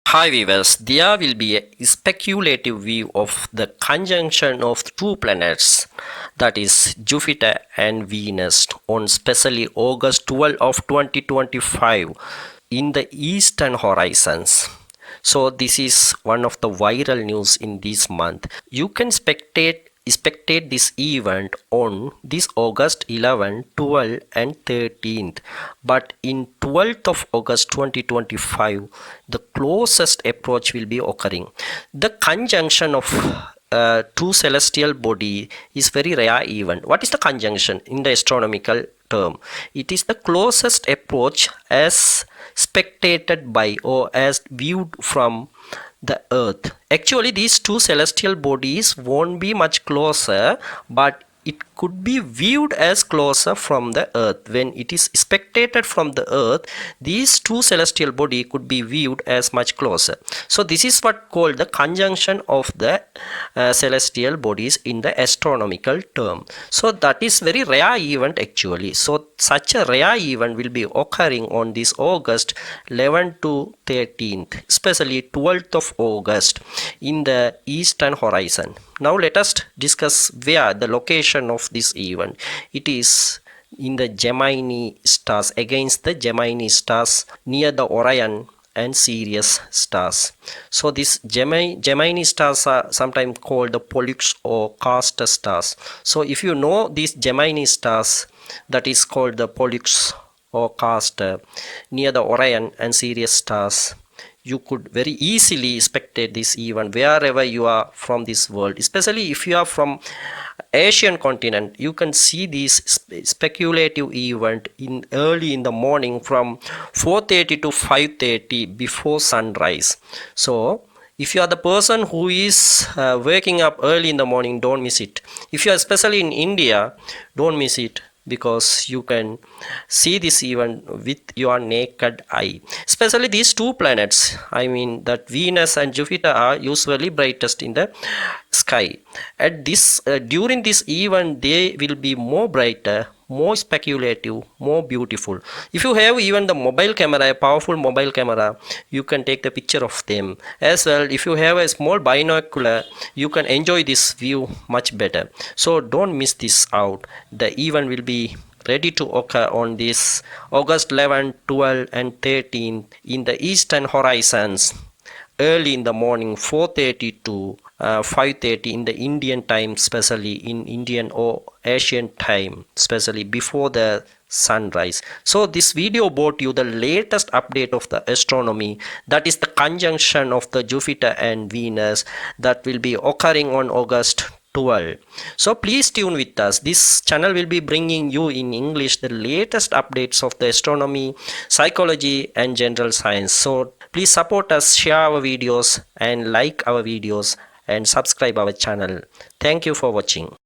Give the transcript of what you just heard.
Hi viewers, there will be a speculative view of the conjunction of two planets, that is Jupiter and Venus, on specially August 12 of 2025 in the eastern horizons. So this is one of the viral news in this month. You can spectate this event on this August 11, 12 and 13th, but in 12th of August 2025 the closest approach will be occurring. The conjunction of two celestial body is very rare event. What is the conjunction in the astronomical term? It is the closest approach as spectated by or as viewed from the earth. Actually these two celestial bodies won't be much closer, but it could be viewed as closer from the earth. When it is spectated from the earth, these two celestial body could be viewed as much closer. So this is what called the conjunction of the celestial bodies in the astronomical term. So that is very rare event actually. So such a rare event will be occurring on this August 11 to 13th, especially 12th of August in the eastern horizon. Now let us discuss where the location of this event. It is in the Gemini stars, against the Gemini stars near the Orion and Sirius stars. So these Gemini stars are sometimes called the Pollux or Castor stars. So if you know these Gemini stars, that is called the Pollux or Castor near the Orion and Sirius stars, you could very easily spectate this event wherever you are from this world. Especially if you are from Asian continent, you can see this speculative event in early in the morning from 4:30 to 5:30 before sunrise. So if you are the person who is waking up early in the morning, don't miss it. If you are especially in India, don't miss it, because you can see this event with your naked eye. Especially these two planets, I mean that Venus and Jupiter are usually brightest in the sky. At this during this event they will be more brighter, more speculative, more beautiful. If you have even the mobile camera, a powerful mobile camera, you can take the picture of them as well. If you have a small binocular, you can enjoy this view much better. So don't miss this out. The event will be ready to occur on this August 11, 12 and 13 in the eastern horizons early in the morning 4:30 to 5:30 in the Indian time, especially in Indian or Asian time, especially before the sunrise. So this video brought you the latest update of the astronomy, that is the conjunction of the Jupiter and Venus that will be occurring on August 12. So please tune with us. This channel will be bringing you in English the latest updates of the astronomy, psychology and general science. So please support us, share our videos and like our videos and subscribe our channel. Thank you for watching.